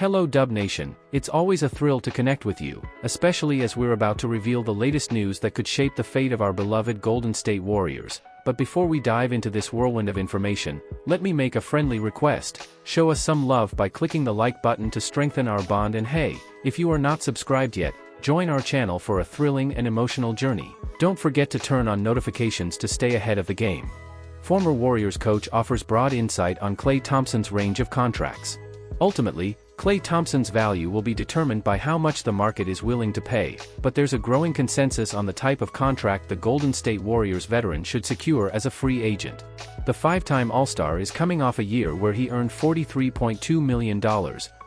Hello Dub Nation, it's always a thrill to connect with you, especially as we're about to reveal the latest news that could shape the fate of our beloved Golden State Warriors. But before we dive into this whirlwind of information, let me make a friendly request. Show us some love by clicking the like button to strengthen our bond, and hey, if you are not subscribed yet, join our channel for a thrilling and emotional journey. Don't forget to turn on notifications to stay ahead of the game. Former Warriors coach offers broad insight on Klay Thompson's range of contracts. Ultimately, Klay Thompson's value will be determined by how much the market is willing to pay, but there's a growing consensus on the type of contract the Golden State Warriors veteran should secure as a free agent. The five-time All-Star is coming off a year where he earned $43.2 million,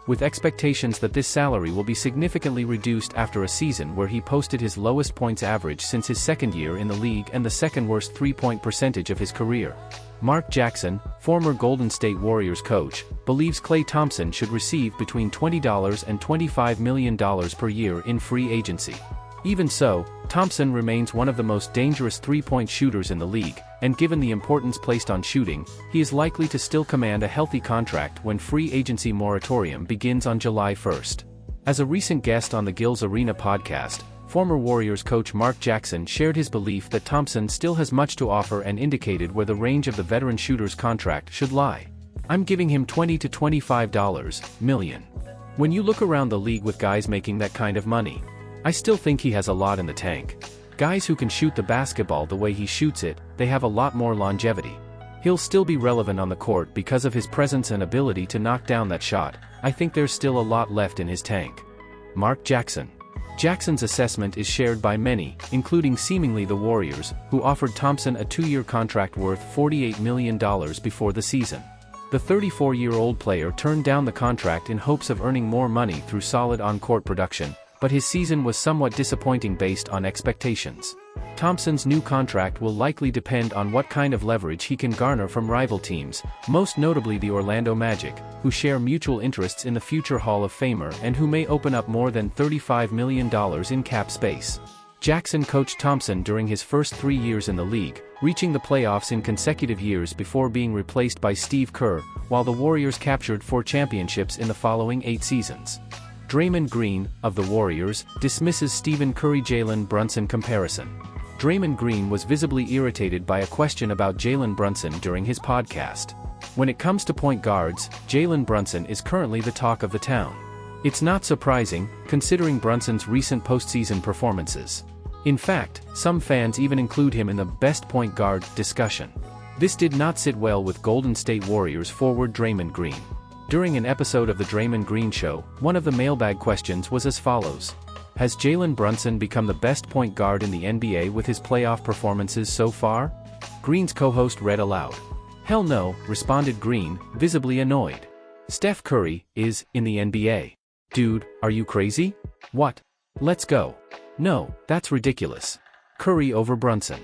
with expectations that this salary will be significantly reduced after a season where he posted his lowest points average since his second year in the league and the second-worst three-point percentage of his career. Mark Jackson, former Golden State Warriors coach, believes Klay Thompson should receive between $20 and $25 million per year in free agency. Even so, Thompson remains one of the most dangerous three-point shooters in the league, and given the importance placed on shooting, he is likely to still command a healthy contract when free agency moratorium begins on July 1st. As a recent guest on the Gills Arena podcast, former Warriors coach Mark Jackson shared his belief that Thompson still has much to offer and indicated where the range of the veteran shooter's contract should lie. "I'm giving him $20 to $25 million. When you look around the league with guys making that kind of money, I still think he has a lot in the tank. Guys who can shoot the basketball the way he shoots it, they have a lot more longevity. He'll still be relevant on the court because of his presence and ability to knock down that shot. I think there's still a lot left in his tank." Mark Jackson. Jackson's assessment is shared by many, including seemingly the Warriors, who offered Thompson a two-year contract worth $48 million before the season. The 34-year-old player turned down the contract in hopes of earning more money through solid on-court production, but his season was somewhat disappointing based on expectations. Thompson's new contract will likely depend on what kind of leverage he can garner from rival teams, most notably the Orlando Magic, who share mutual interests in the future Hall of Famer and who may open up more than $35 million in cap space. Jackson coached Thompson during his first 3 years in the league, reaching the playoffs in consecutive years before being replaced by Steve Kerr, while the Warriors captured 4 championships in the following 8 seasons. Draymond Green, of the Warriors, dismisses Stephen Curry-Jalen Brunson comparison. Draymond Green was visibly irritated by a question about Jalen Brunson during his podcast. "When it comes to point guards, Jalen Brunson is currently the talk of the town. It's not surprising, considering Brunson's recent postseason performances. In fact, some fans even include him in the best point guard discussion." This did not sit well with Golden State Warriors forward Draymond Green. During an episode of The Draymond Green Show, one of the mailbag questions was as follows: "Has Jalen Brunson become the best point guard in the NBA with his playoff performances so far?" Green's co-host read aloud. "Hell no," responded Green, visibly annoyed. "Steph Curry is in the NBA. Dude, are you crazy? What? Let's go. No, that's ridiculous. Curry over Brunson."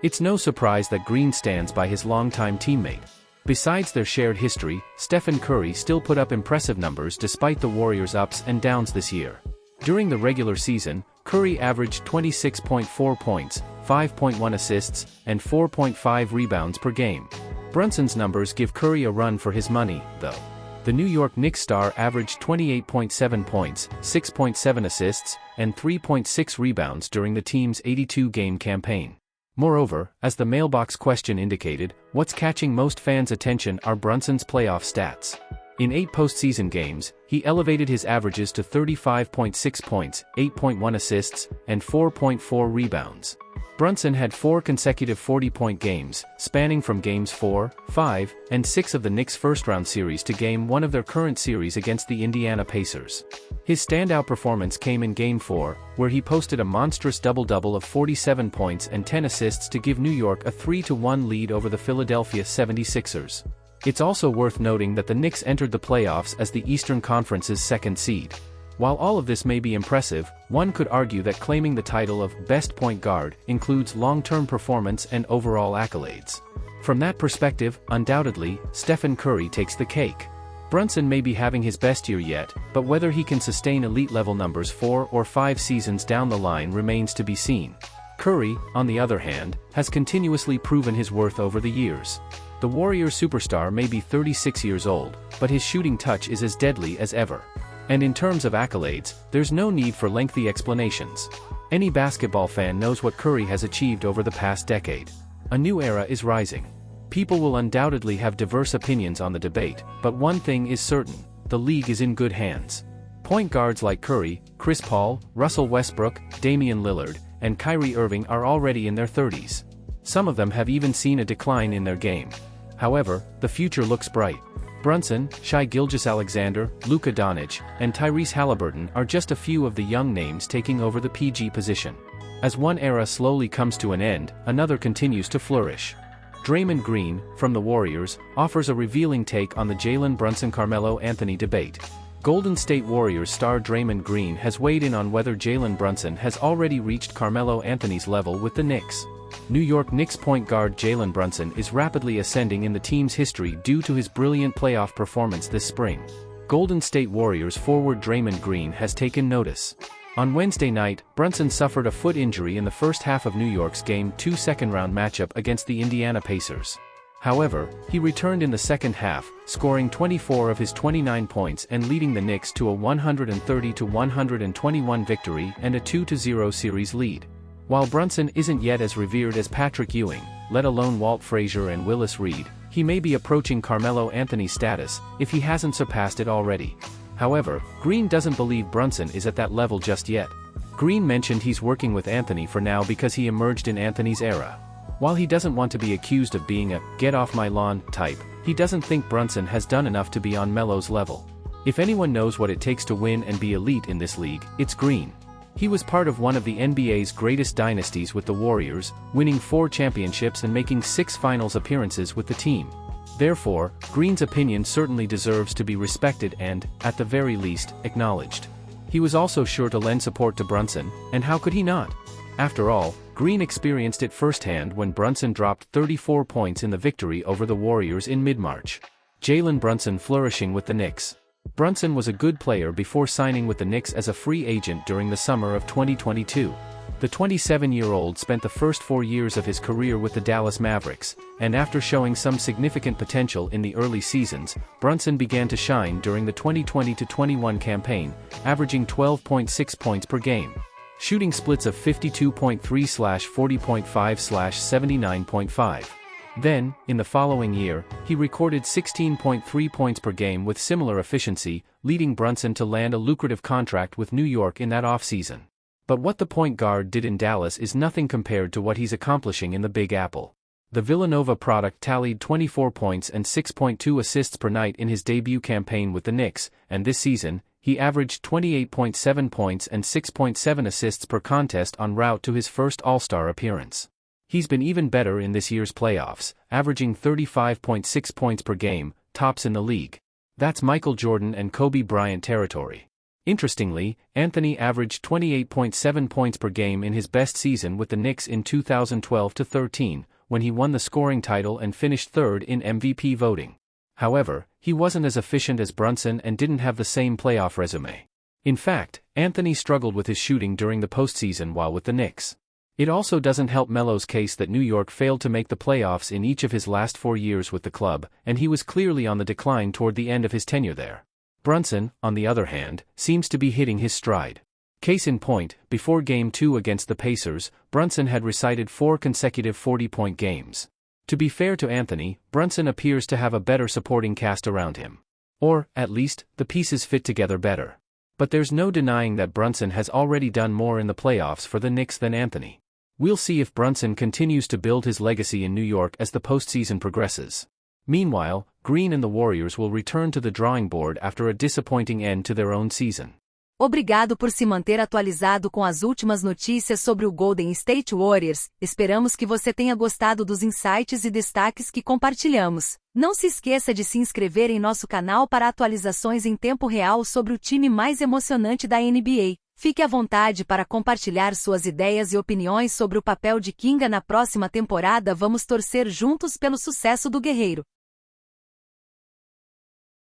It's no surprise that Green stands by his longtime teammate. Besides their shared history, Steph and Curry still put up impressive numbers despite the Warriors' ups and downs this year. During the regular season, Curry averaged 26.4 points, 5.1 assists, and 4.5 rebounds per game. Brunson's numbers give Curry a run for his money, though. The New York Knicks star averaged 28.7 points, 6.7 assists, and 3.6 rebounds during the team's 82-game campaign. Moreover, as the mailbox question indicated, what's catching most fans' attention are Brunson's playoff stats. In 8 postseason games, he elevated his averages to 35.6 points, 8.1 assists, and 4.4 rebounds. Brunson had 4 consecutive 40-point games, spanning from Games 4, 5, and 6 of the Knicks' first-round series to Game 1 of their current series against the Indiana Pacers. His standout performance came in Game 4, where he posted a monstrous double-double of 47 points and 10 assists to give New York a 3-1 lead over the Philadelphia 76ers. It's also worth noting that the Knicks entered the playoffs as the Eastern Conference's second seed. While all of this may be impressive, one could argue that claiming the title of best point guard includes long-term performance and overall accolades. From that perspective, undoubtedly, Stephen Curry takes the cake. Brunson may be having his best year yet, but whether he can sustain elite-level numbers 4 or 5 seasons down the line remains to be seen. Curry, on the other hand, has continuously proven his worth over the years. The Warriors superstar may be 36 years old, but his shooting touch is as deadly as ever. And in terms of accolades, there's no need for lengthy explanations. Any basketball fan knows what Curry has achieved over the past decade. A new era is rising. People will undoubtedly have diverse opinions on the debate, but one thing is certain: the league is in good hands. Point guards like Curry, Chris Paul, Russell Westbrook, Damian Lillard, and Kyrie Irving are already in their 30s. Some of them have even seen a decline in their game. However, the future looks bright. Brunson, Shai Gilgeous-Alexander, Luka Doncic, and Tyrese Haliburton are just a few of the young names taking over the PG position. As one era slowly comes to an end, another continues to flourish. Draymond Green, from the Warriors, offers a revealing take on the Jalen Brunson-Carmelo Anthony debate. Golden State Warriors star Draymond Green has weighed in on whether Jalen Brunson has already reached Carmelo Anthony's level with the Knicks. New York Knicks point guard Jalen Brunson is rapidly ascending in the team's history due to his brilliant playoff performance this spring. Golden State Warriors forward Draymond Green has taken notice. On Wednesday night, Brunson suffered a foot injury in the first half of New York's Game 2 second-round matchup against the Indiana Pacers. However, he returned in the second half, scoring 24 of his 29 points and leading the Knicks to a 130-121 victory and a 2-0 series lead. While Brunson isn't yet as revered as Patrick Ewing, let alone Walt Frazier and Willis Reed, he may be approaching Carmelo Anthony's status, if he hasn't surpassed it already. However, Green doesn't believe Brunson is at that level just yet. Green mentioned he's working with Anthony for now because he emerged in Anthony's era. While he doesn't want to be accused of being a get-off-my-lawn type, he doesn't think Brunson has done enough to be on Melo's level. If anyone knows what it takes to win and be elite in this league, it's Green. He was part of one of the NBA's greatest dynasties with the Warriors, winning 4 championships and making 6 finals appearances with the team. Therefore, Green's opinion certainly deserves to be respected and, at the very least, acknowledged. He was also sure to lend support to Brunson, and how could he not? After all, Green experienced it firsthand when Brunson dropped 34 points in the victory over the Warriors in mid-March. Jalen Brunson flourishing with the Knicks. Brunson was a good player before signing with the Knicks as a free agent during the summer of 2022. The 27-year-old spent the first 4 years of his career with the Dallas Mavericks, and after showing some significant potential in the early seasons, Brunson began to shine during the 2020-21 campaign, averaging 12.6 points per game. Shooting splits of 52.3/40.5/79.5. Then, in the following year, he recorded 16.3 points per game with similar efficiency, leading Brunson to land a lucrative contract with New York in that offseason. But what the point guard did in Dallas is nothing compared to what he's accomplishing in the Big Apple. The Villanova product tallied 24 points and 6.2 assists per night in his debut campaign with the Knicks, and this season, he averaged 28.7 points and 6.7 assists per contest en route to his first All-Star appearance. He's been even better in this year's playoffs, averaging 35.6 points per game, tops in the league. That's Michael Jordan and Kobe Bryant territory. Interestingly, Anthony averaged 28.7 points per game in his best season with the Knicks in 2012-13, when he won the scoring title and finished third in MVP voting. However, he wasn't as efficient as Brunson and didn't have the same playoff resume. In fact, Anthony struggled with his shooting during the postseason while with the Knicks. It also doesn't help Melo's case that New York failed to make the playoffs in each of his last 4 years with the club, and he was clearly on the decline toward the end of his tenure there. Brunson, on the other hand, seems to be hitting his stride. Case in point, before Game 2 against the Pacers, Brunson had recited 4 consecutive 40-point games. To be fair to Anthony, Brunson appears to have a better supporting cast around him. Or, at least, the pieces fit together better. But there's no denying that Brunson has already done more in the playoffs for the Knicks than Anthony. We'll see if Brunson continues to build his legacy in New York as the postseason progresses. Meanwhile, Green and the Warriors will return to the drawing board after a disappointing end to their own season. Obrigado por se manter atualizado com as últimas notícias sobre o Golden State Warriors. Esperamos que você tenha gostado dos insights e destaques que compartilhamos. Não se esqueça de se inscrever em nosso canal para atualizações em tempo real sobre o time mais emocionante da NBA. Fique à vontade para compartilhar suas ideias e opiniões sobre o papel de Kinga na próxima temporada. Vamos torcer juntos pelo sucesso do guerreiro.